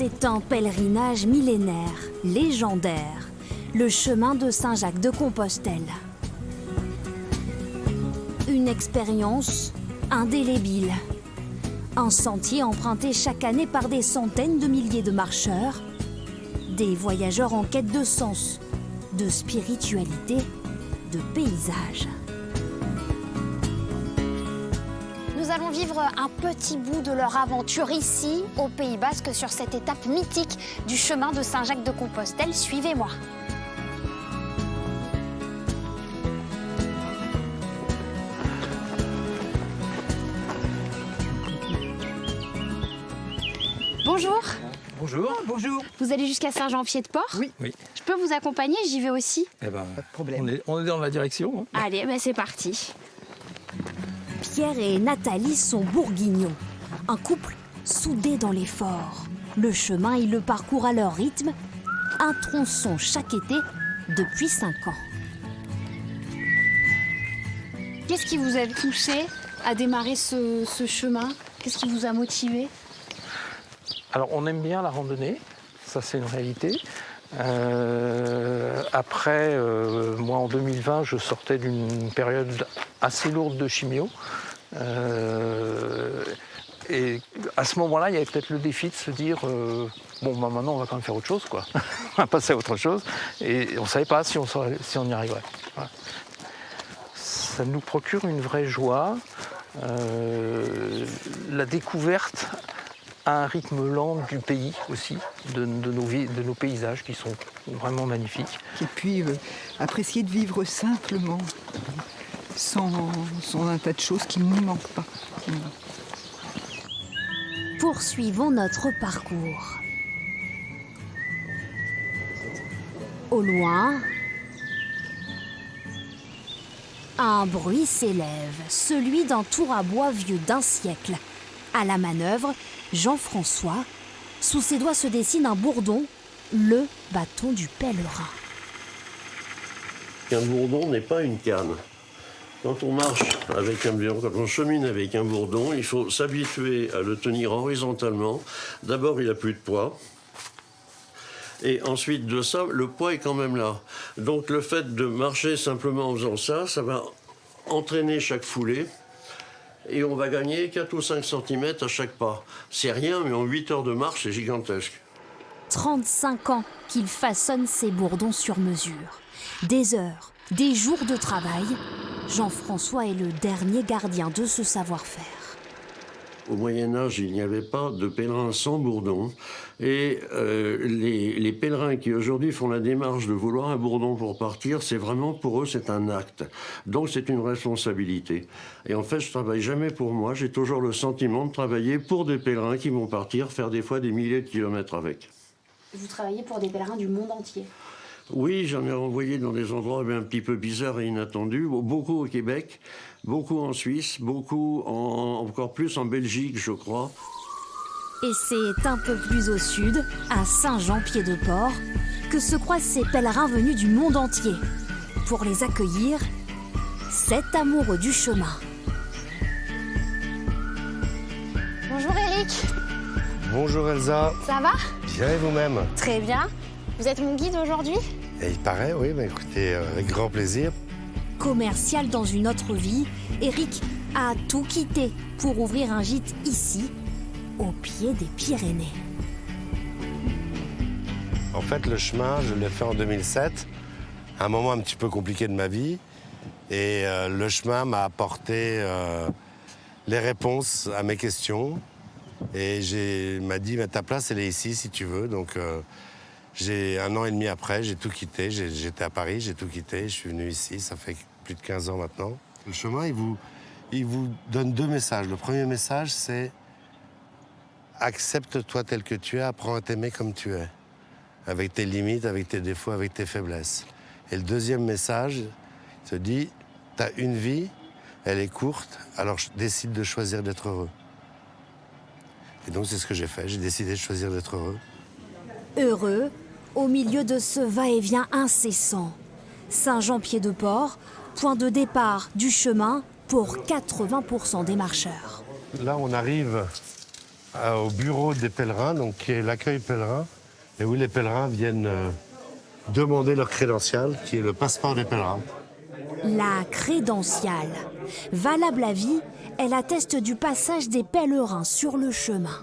C'est un pèlerinage millénaire, légendaire, le chemin de Saint-Jacques-de-Compostelle. Une expérience indélébile. Un sentier emprunté chaque année par des centaines de milliers de marcheurs, des voyageurs en quête de sens, de spiritualité, de paysage. Nous allons vivre un petit bout de leur aventure ici, au Pays Basque, sur cette étape mythique du chemin de Saint-Jacques-de-Compostelle. Suivez-moi. Bonjour. Bonjour. Bonjour. Vous allez jusqu'à Saint-Jean-Pied-de-Port? Oui. Je peux vous accompagner? J'y vais aussi. Eh ben, Pas de problème. on est dans la direction. Hein. Allez, c'est parti. Pierre et Nathalie sont bourguignons, un couple soudé dans l'effort. Le chemin, ils le parcourent à leur rythme, un tronçon chaque été depuis 5 ans. Qu'est-ce qui vous a poussé à démarrer ce chemin? Qu'est-ce qui vous a motivé? Alors, on aime bien la randonnée, ça c'est une réalité. Après, moi en 2020, je sortais d'une période assez lourde de chimio. Et à ce moment-là, il y avait peut-être le défi de se dire bon, bah, maintenant on va quand même faire autre chose, quoi. On va passer à autre chose. Et on ne savait pas si on y arriverait. Voilà. Ça nous procure une vraie joie. La découverte à un rythme lent du pays aussi, de nos paysages qui sont vraiment magnifiques. Et puis apprécier de vivre simplement, sans un tas de choses qui ne nous manquent pas. Poursuivons notre parcours. Au loin, un bruit s'élève, celui d'un tour à bois vieux d'un siècle. À la manœuvre, Jean-François, sous ses doigts se dessine un bourdon, le bâton du pèlerin. Un bourdon n'est pas une canne. Quand on marche avec un bourdon, quand on chemine avec un bourdon, il faut s'habituer à le tenir horizontalement. D'abord, il n'a plus de poids. Et ensuite de ça, le poids est quand même là. Donc le fait de marcher simplement en faisant ça, ça va entraîner chaque foulée. Et on va gagner 4 ou 5 cm à chaque pas. C'est rien, mais en 8 heures de marche, c'est gigantesque. 35 ans qu'il façonne ses bourdons sur mesure. Des heures, des jours de travail. Jean-François est le dernier gardien de ce savoir-faire. Au Moyen-Âge, il n'y avait pas de pèlerins sans bourdon. Et les pèlerins qui aujourd'hui font la démarche de vouloir un bourdon pour partir, c'est vraiment pour eux, c'est un acte. Donc c'est une responsabilité. Et en fait, je ne travaille jamais pour moi. J'ai toujours le sentiment de travailler pour des pèlerins qui vont partir, faire des fois des milliers de kilomètres avec. Vous travaillez pour des pèlerins du monde entier? Oui, j'en ai envoyé dans des endroits un petit peu bizarres et inattendus. Beaucoup au Québec, beaucoup en Suisse, beaucoup encore plus en Belgique, je crois. Et c'est un peu plus au sud, à Saint-Jean-Pied-de-Port, que se croisent ces pèlerins venus du monde entier. Pour les accueillir, 7 amoureux du chemin. Bonjour Eric. Bonjour Elsa. Ça va? Bien et vous-même? Très bien. Vous êtes mon guide aujourd'hui? Et il paraît, oui, bah écoutez, avec grand plaisir. Commercial dans une autre vie, Eric a tout quitté pour ouvrir un gîte ici, au pied des Pyrénées. En fait, le chemin, je l'ai fait en 2007, un moment un petit peu compliqué de ma vie. Et le chemin m'a apporté les réponses à mes questions. Et m'a dit, bah, ta place, elle est ici, si tu veux. Donc, j'ai 1 an et demi après, j'ai tout quitté. J'étais à Paris, j'ai tout quitté. Je suis venu ici, ça fait plus de 15 ans maintenant. Le chemin, il vous donne 2 messages. Le premier message, c'est accepte-toi tel que tu es, apprends à t'aimer comme tu es. Avec tes limites, avec tes défauts, avec tes faiblesses. Et le deuxième message, il te dit, t'as une vie, elle est courte, alors décide de choisir d'être heureux. Et donc c'est ce que j'ai fait, j'ai décidé de choisir d'être heureux. Heureux, au milieu de ce va-et-vient incessant. Saint-Jean-Pied-de-Port, point de départ du chemin pour 80% des marcheurs. Là, on arrive au bureau des pèlerins, donc qui est l'accueil pèlerin, et où les pèlerins viennent demander leur crédential, qui est le passeport des pèlerins. La crédentiale. Valable à vie, elle atteste du passage des pèlerins sur le chemin.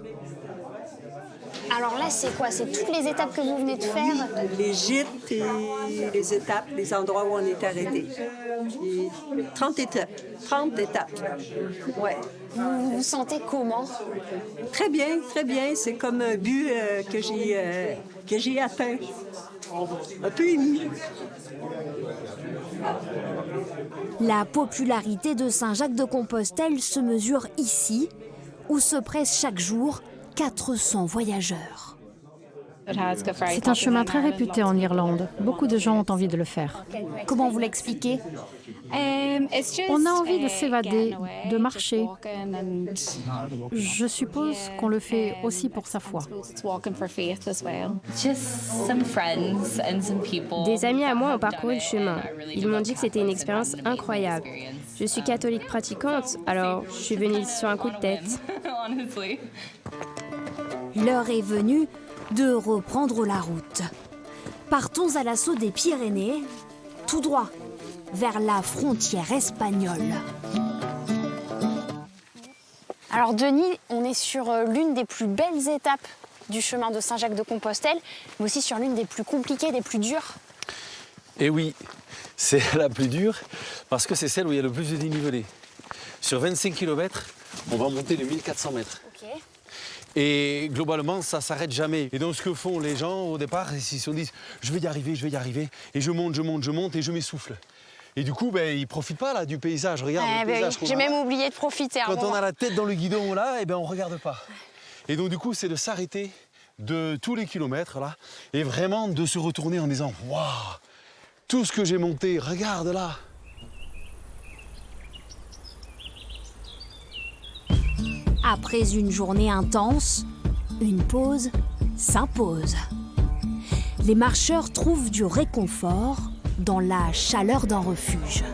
Alors là, c'est quoi? C'est toutes les étapes que vous venez de faire? Les gîtes et les étapes, les endroits où on est arrêté. Et 30 étapes. 30 étapes. Ouais. Vous vous sentez comment? Très bien, très bien. C'est comme un but que j'ai atteint. Un peu ému. La popularité de Saint-Jacques-de-Compostelle se mesure ici, où se pressent chaque jour 400 voyageurs. C'est un chemin très réputé en Irlande. Beaucoup de gens ont envie de le faire. Comment vous l'expliquez? On a envie de s'évader, de marcher. Je suppose qu'on le fait aussi pour sa foi. Des amis à moi ont parcouru le chemin. Ils m'ont dit que c'était une expérience incroyable. Je suis catholique pratiquante, alors je suis venue sur un coup de tête. L'heure est venue de reprendre la route. Partons à l'assaut des Pyrénées, tout droit, vers la frontière espagnole. Alors Denis, on est sur l'une des plus belles étapes du chemin de Saint-Jacques-de-Compostelle, mais aussi sur l'une des plus compliquées, des plus dures. Et oui, c'est la plus dure parce que c'est celle où il y a le plus de dénivelé. Sur 25 km, on va monter les 1400 mètres. Ok. Et globalement, ça ne s'arrête jamais. Et donc, ce que font les gens au départ, ils se disent « je vais y arriver ». Et je monte et je m'essouffle. Et du coup, ils ne profitent pas là, du paysage. Regarde le paysage. J'ai même oublié de profiter. Quand on a la tête dans le guidon, là, on ne regarde pas. Et donc, du coup, c'est de s'arrêter de tous les kilomètres, là, et vraiment de se retourner en disant « waouh, tout ce que j'ai monté, regarde là ». Après une journée intense, une pause s'impose. Les marcheurs trouvent du réconfort dans la chaleur d'un refuge.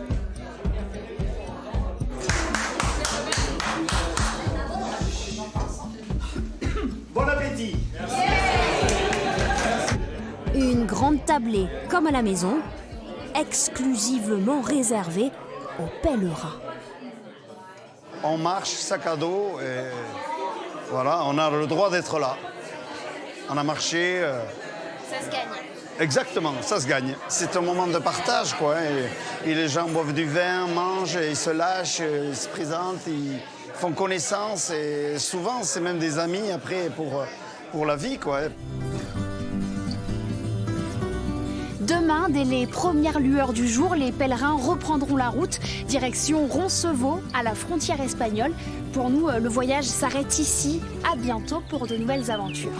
Bon appétit! Une grande tablée, comme à la maison, exclusivement réservée aux pèlerins. On marche, sac à dos, et voilà, on a le droit d'être là. On a marché. Ça se gagne. Exactement, ça se gagne. C'est un moment de partage, quoi. Et les gens boivent du vin, mangent, ils se lâchent, ils se présentent, ils font connaissance. Et souvent, c'est même des amis après pour la vie, quoi. Demain, dès les premières lueurs du jour, les pèlerins reprendront la route, direction Roncevaux, à la frontière espagnole. Pour nous, le voyage s'arrête ici. À bientôt pour de nouvelles aventures.